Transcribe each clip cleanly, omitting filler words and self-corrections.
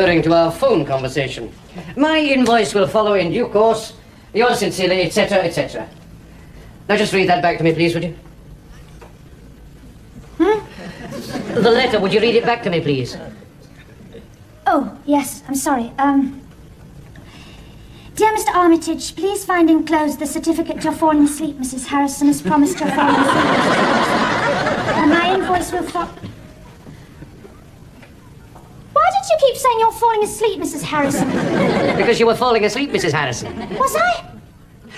referring to our phone conversation. My invoice will follow in due course. Yours sincerely, etc., etc. Now just read that back to me, please, would you? The letter, would you read it back to me, please? Oh, yes, I'm sorry. Dear Mr. Armitage, please find enclosed the certificate you're falling asleep, Mrs. Harrison has promised you're falling asleep. And my invoice will follow... Why did you keep saying you're falling asleep, Mrs. Harrison? Because you were falling asleep, Mrs. Harrison. Was I?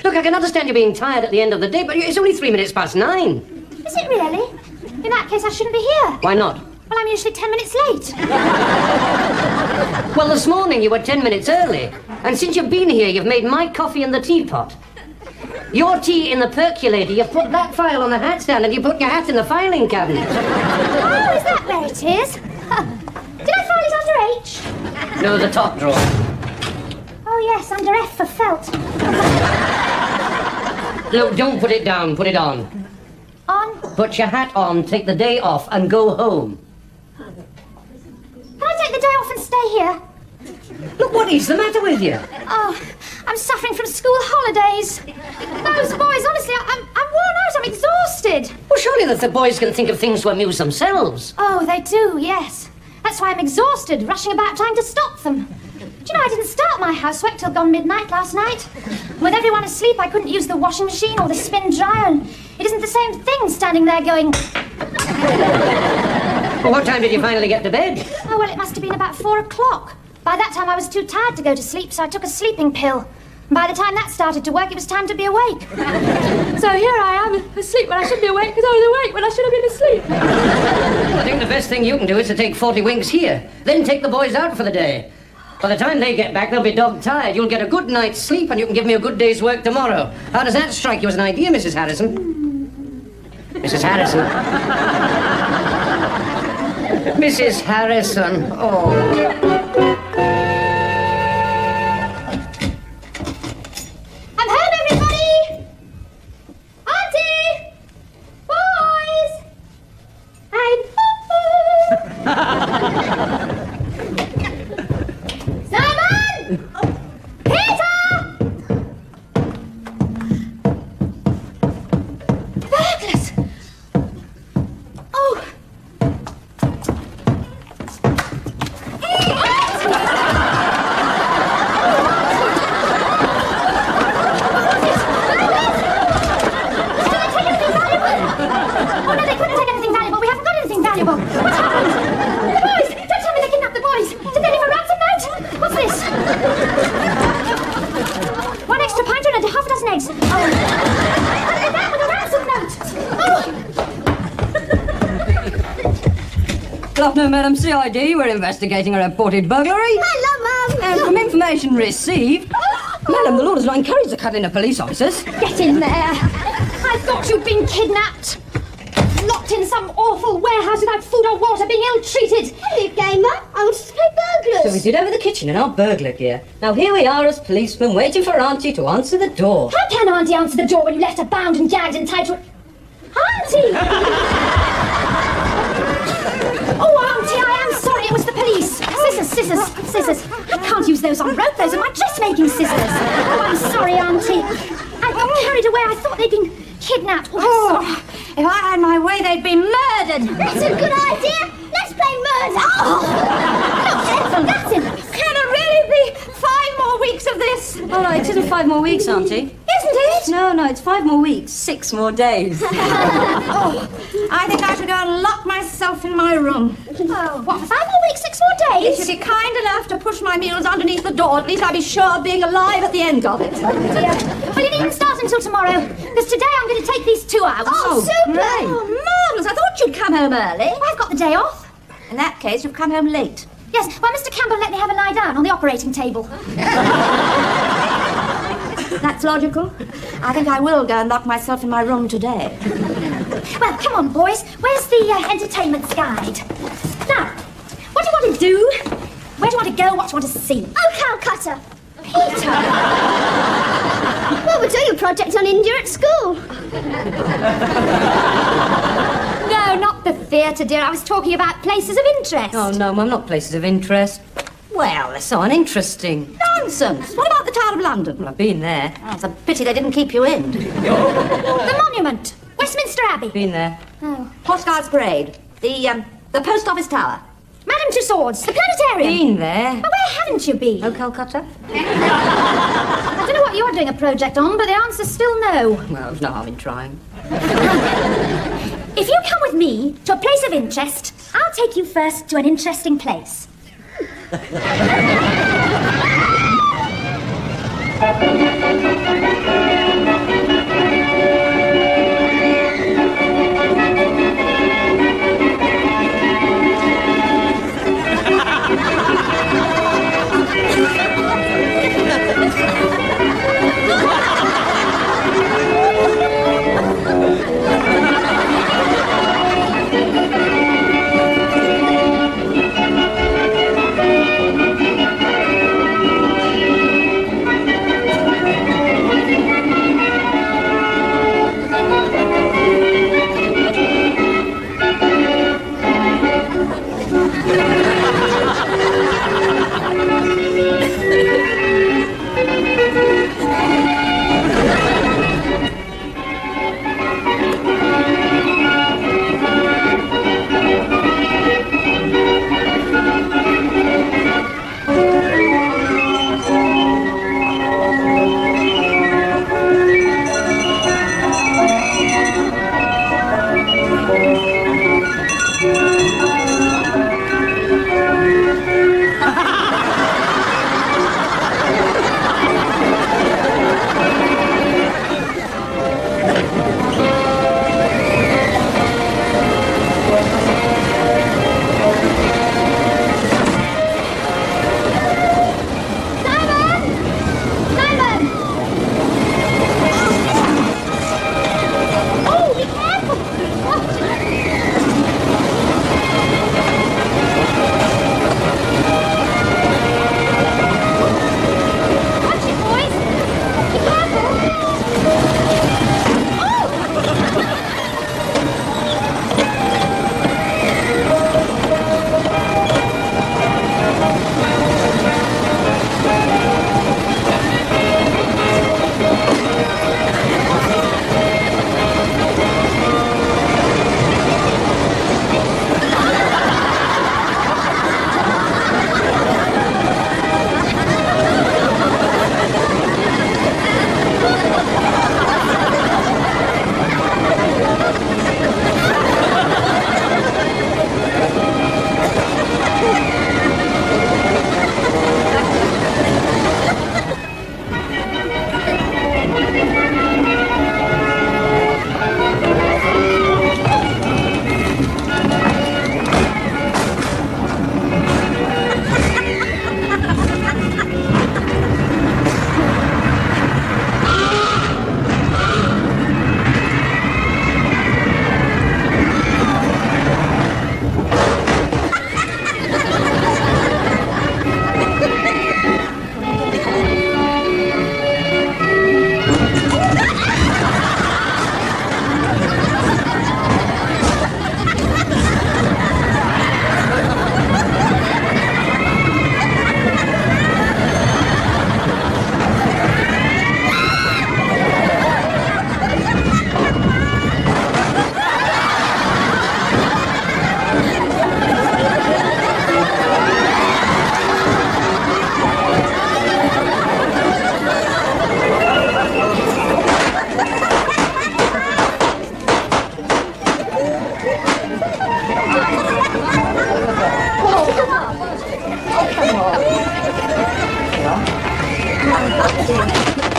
Look, I can understand you being tired at the end of the day, but it's only 3 minutes past 9. Is it really? In that case, I shouldn't be here. Why not? Well, I'm usually 10 minutes late. Well, this morning you were 10 minutes early. And since you've been here, you've made my coffee in the teapot. Your tea in the percolator, you put that file on the hat stand and you put your hat in the filing cabinet. Oh, is that where it is? Did I file it under H? No, the top drawer. Oh, yes, under F for felt. Look, don't put it down, put it on. On? Put your hat on, take the day off and go home. Can I take the day off and stay here? Look, what is the matter with you? Oh, I'm suffering from school holidays. Those boys, honestly, I'm worn out, I'm exhausted. Well, surely the boys can think of things to amuse themselves. Oh, they do, yes. That's why I'm exhausted, rushing about trying to stop them. Do you know, I didn't start my housework till gone midnight last night. With everyone asleep, I couldn't use the washing machine or the spin dryer, and it isn't the same thing standing there going... Well, what time did you finally get to bed? Oh, well, it must have been about 4 o'clock. By that time, I was too tired to go to sleep, so I took a sleeping pill. And by the time that started to work, it was time to be awake. So here I am, asleep when I should be awake, because I was awake when I should have been asleep. I think the best thing you can do is to take 40 winks here, then take the boys out for the day. By the time they get back, they'll be dog-tired. You'll get a good night's sleep, and you can give me a good day's work tomorrow. How does that strike you as an idea, Mrs. Harrison? Mrs. Harrison? Mrs. Harrison, oh... I'm home, everybody! Auntie! Boys! Simon! Peter! Burglars! Oh! Good afternoon, Madam CID. We're investigating a reported burglary. Hello, Mum. And from information received, Madam, the law does not encourage the cutting of police officers. Get in there. I thought you'd been kidnapped. Locked in some awful warehouse without food or water, being ill-treated. Hello, Gamer. I wanted to play burglars. So we did over the kitchen in our burglar gear. Now here we are as policemen waiting for Auntie to answer the door. How can Auntie answer the door when you left her bound and gagged and tied to... Auntie! Oh, Auntie, I am sorry. It was the police. Scissors. I can't use those on rope. Those are my dressmaking scissors. Oh, I'm sorry, Auntie. I got carried away. I thought they'd been kidnapped. Oh, I'm sorry. If I had my way, they'd be murdered. That's a good idea. Let's play murder. Oh, that's enough. Can it really be 5 more weeks of this? Oh, no, it isn't 5 more weeks, Auntie. Isn't it? No, it's 5 more weeks, 6 more days. I think I should go and lock myself in my room. Oh, what, 5 more weeks, 6 more days? If you'd be kind enough to push my meals underneath the door, at least I'd be sure of being alive at the end of it. Dear. Well, you needn't start until tomorrow, because today I'm going to take these 2 out. Oh, super! Oh, marvellous. I thought you'd come home early. I've got the day off. In that case, you've come home late. Yes, well, Mr. Campbell let me have a lie down on the operating table. That's logical. I think I will go and lock myself in my room today. Well, come on, boys. Where's the entertainment's guide? Now, what do you want to do? Where do you want to go? What do you want to see? Oh, Calcutta. Peter! Well, we're doing a project on India at school. No, not the theatre, dear. I was talking about places of interest. Oh, no, Mum, not places of interest. Well, that's so uninteresting. Nonsense. What about the Tower of London? Well, I've been there. Oh, it's a pity they didn't keep you in. The monument. Westminster Abbey. Been there. Oh. Horse Guards Parade. The Post Office Tower. Madame Tussauds. The planetarium. Been there. But where haven't you been? Oh, Calcutta? I don't know what you're doing a project on, but the answer's still no. Well, there's no harm in trying. If you come with me to a place of interest, I'll take you first to an interesting place.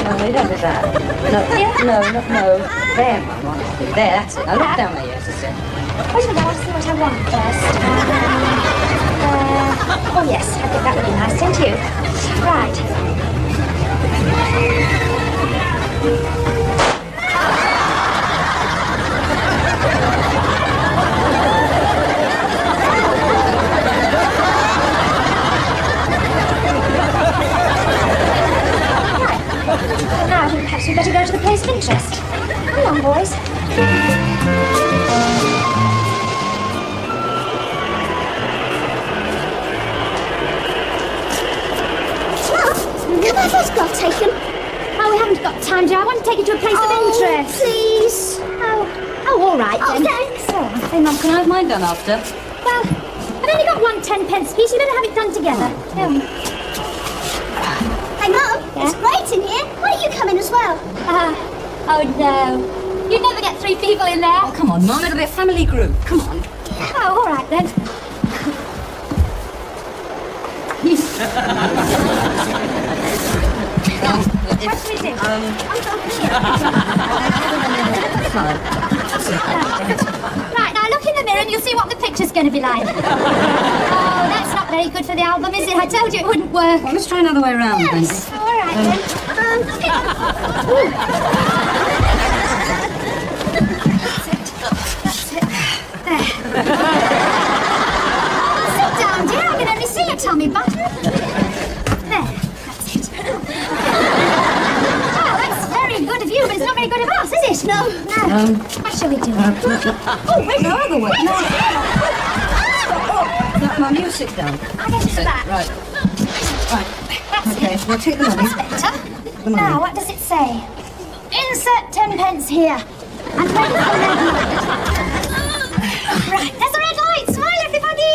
No, you don't do that. No. There, Mum, honestly. There, that's it. Now look down there, yes, that's it. Wait a minute, I want to see what I want first. Oh yes, I think that would be nice, don't you? Right. Well, now I think perhaps we'd better go to the place of interest. Come on, boys. my photograph taken? Oh, we haven't got time, dear. I want to take you to a place of interest. Please. Oh, all right Oh, then. thanks. Oh, Hey, Mum, can I have mine done after? well, I've only got one 10-pence piece. You better have it done together. Hey, Mum, it's great in here. Why don't you come in as well? Oh no. You'd never get 3 people in there. Oh, come on, Mum, it'll be a family group. Come on. Oh, all right then. What should we do? Right, now look in the mirror and you'll see what the picture's going to be like. Oh, that's not very good for the album, is it? I told you it wouldn't work. Well, let's try another way around, Yes. then. All right then. That's it. There. Sit down, dear. I can only see your tummy button. There. That's it. Oh, that's very good of you, but it's not very good of us, is it? No. No. What shall we do? Oh, wait, no other way. No. No, Mum, you sit down. I'll get to the back. Right. Right. That's Okay, it. we'll take the money. Better. Now, what does it say? Insert 10-pence here. And ready for red light. Right, there's a red light. Smile, everybody.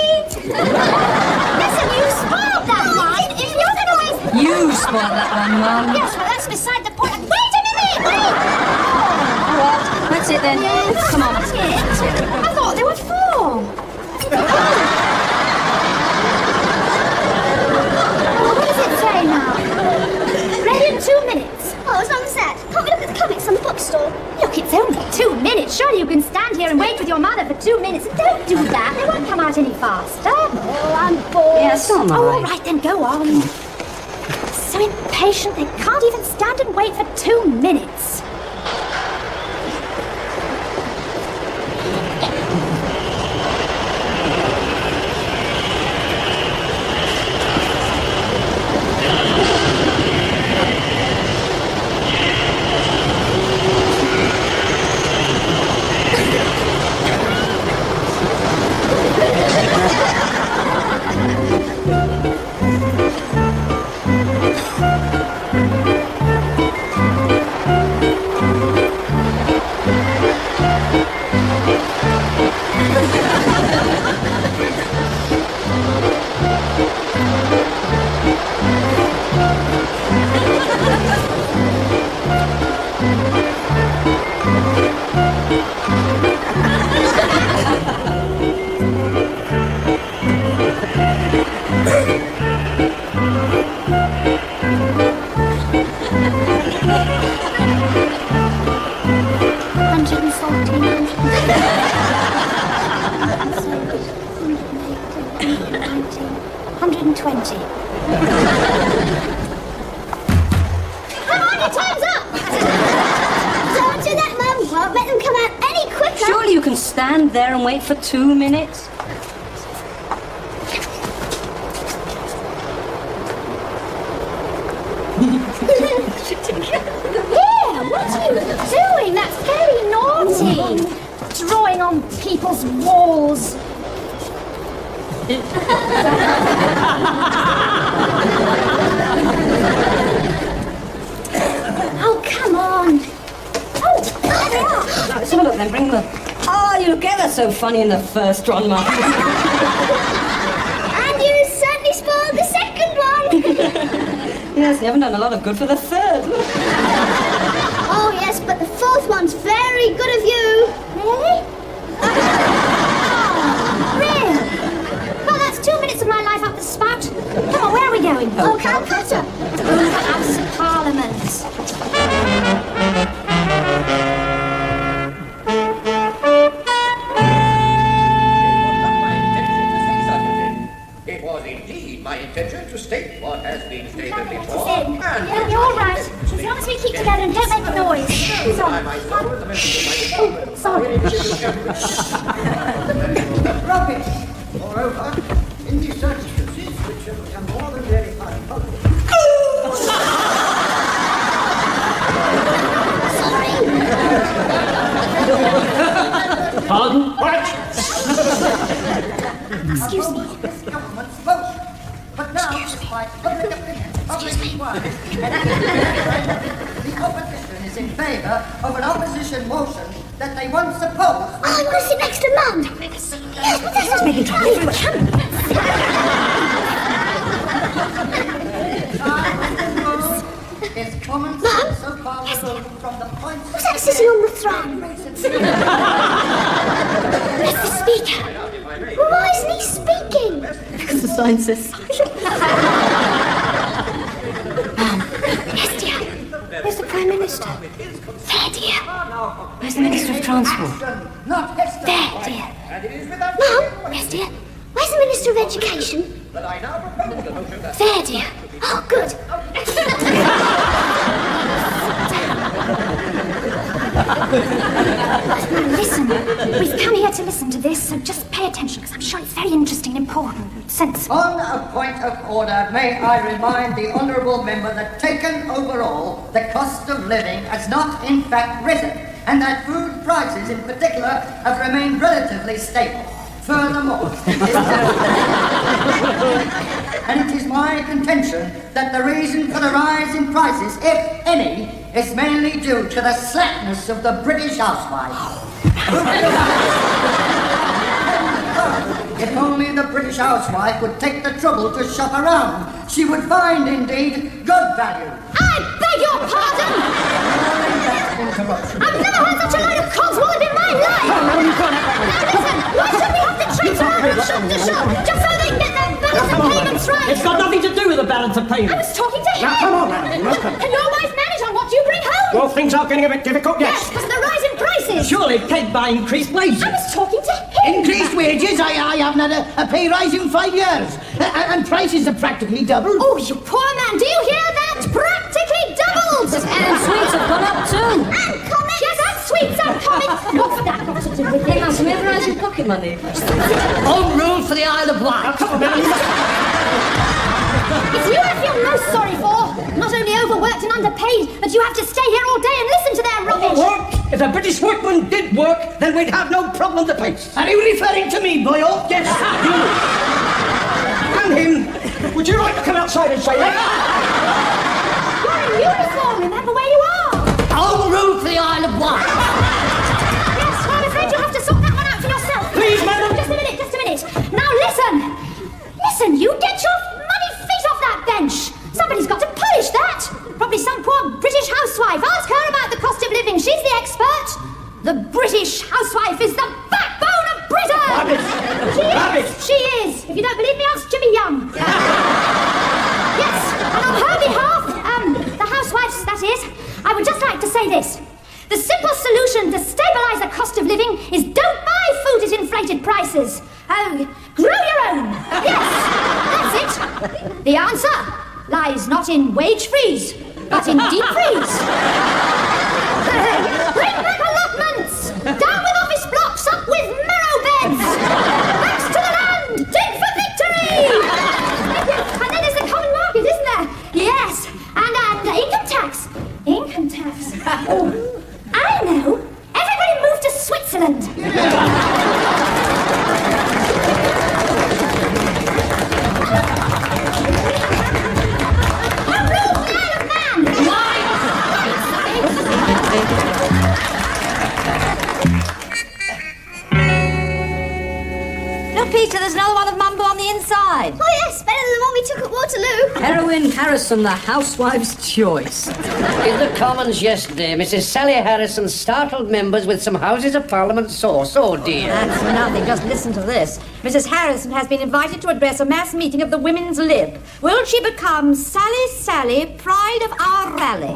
Listen, you spoiled that one. If you're going to waste... You spoiled that one, Mum. Yes, well, that's beside the point. Wait a minute! Wait! All right, that's it then. Come on. That's it. I thought there were 4. Well, what does it say now? Ready in 2 minutes. Oh, as long as that. Can't we look at the comics on the bookstore? Look, it's only 2 minutes. Surely you can stand here and wait with your mother for 2 minutes. Don't do that. They won't come out any faster. Oh, I'm bored. Yes, all Oh, all right. right, then go on. So impatient they can't even stand and wait for 2 minutes. Come on, your time's up! Don't do that, Mum. Won't let them come out any quicker. Surely you can stand there and wait for 2 minutes? Yeah, what are you doing? That's very naughty. Drawing on people's walls. Oh, come on. Oh, there they are. Let's have a look then, bring them. Oh, you look ever so funny in the first one, Mum. And you certainly spoiled the second one. Yes, you haven't done a lot of good for the third. Look. Oh, yes, but the fourth one's very good of you. Really? Really? Well, that's 2 minutes of my life up the spout. Come on, where are we going? Oh, Calcutta. House of Parliament. It was indeed my intention to state what has been stated before. Yeah, you're all right. As long as we keep together and don't make a noise. I myself was a member of my Sorry. Rubbish! Moreover, in these circumstances, which have become more than verified public. Pardon? What? Excuse me. This government's vote. But now, despite public opinion, Excuse me. The opposition is in favour of an opposition motion that they once opposed. Oh, I want to sit next to Mum. Yes, but that's not making trouble. Is common sense so far removed from the point. Who's that sitting on the throne? That's the speaker. Well, why isn't he speaking? Because the sign says silent. Yes, dear. Where's the Prime Minister? There, dear. Where's the Minister of Transport? Not Hester. There, dear. And it is without Mum? Yes, dear. Where's the Minister of Education? that I now propose the motion that There, dear. Oh, good. Listen, we've come here to listen to this, so just pay attention, because I'm sure it's very interesting and important and sensible. On a point of order, may I remind the honourable member that taken overall, the cost of living has not in fact risen, and that food prices in particular have remained relatively stable. Furthermore, and it is my contention that the reason for the rise in prices, if any, is mainly due to the slackness of the British housewife. If only the British housewife would take the trouble to shop around, she would find, indeed, good value. I beg your pardon! I've never heard such a load of codswallop in my life! Now listen, why should we have to traipse around from shop to shop just so they can get their balance of payments right? It's got nothing to do with the balance of I payments. was talking to him! Now, come on now. Can your wife manage on what you bring home? Well, things are getting a bit difficult, Yes, yes. because of the rise in prices! Surely paid by increased wages. I was talking to him! Increased wages? I haven't had a pay rise in 5 years. And prices have practically doubled. Oh, you poor man, do you hear that? Practically doubled! And sweets have gone up too. And comics! Yes, and sweets and comics! What's that got to do with They it? have some ever-rising pocket money. Home rule for the Isle of Wight. It's you I feel most sorry for. Not only overworked and underpaid, but you have to stay here all day and listen to their rubbish. Work? If the British workman did work, then we'd have no problem to face. Are you referring to me, boyo? Yes, you. And him. Would you like to come outside and say that? You're in uniform, remember where you are. Home rule for the Isle of Wight. Yes, well, I'm afraid you'll have to sort that one out for yourself. Please, madam. Just a minute, just a minute. Now listen. Listen, you get your muddy feet off that bench. Somebody's got to polish that. Probably some poor British housewife. Ask her about the cost of living. She's the expert. The British housewife is the backbone of Britain. Rubbish. She is. Rubbish. She is. If you don't believe me, ask Jimmy Young. Yes, and on her behalf, the housewives, that is, I would just like to say this. The simple solution to stabilise the cost of living is don't buy food at inflated prices. Oh, grow your own. Yes, that's it. The answer lies not in wage freeze, but in deep freeze. Bring back allotments. Down with office blocks, up with marrow beds. Backs to the land. Dig for victory. And then there's the common market, isn't there? Yes, and income tax. Income tax. Oh, I know. Everybody move to Switzerland. Look, Peter, there's another one of Mumbo on the inside. Oh, yes, better than the one we took at Waterloo. Heroin Harrison, the housewife's choice. In the Commons yesterday, Mrs. Sally Harrison startled members with some Houses of Parliament sauce. Oh, dear. That's nothing. Just listen to this. Mrs. Harrison has been invited to address a mass meeting of the Women's Lib. Will she become Sally, pride of our rally?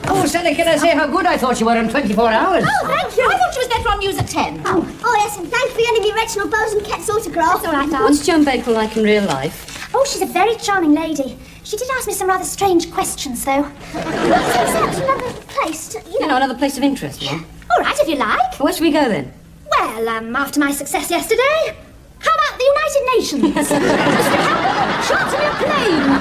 Oh, Sally, can I say how good I thought you were in 24 hours? Oh, thank you. I thought she was better on news at 10. Oh, yes, and thanks for lending me Reginald Bowes and Ket's autograph. That's all right, Aunt. What's Joan Bakewell like in real life? Oh, she's a very charming lady. She did ask me some rather strange questions, though. So that's another place to, You know, another place of interest, Mum. All right, if you like. Where should we go then? Well, after my success yesterday, how about the United Nations? Charter me a plane.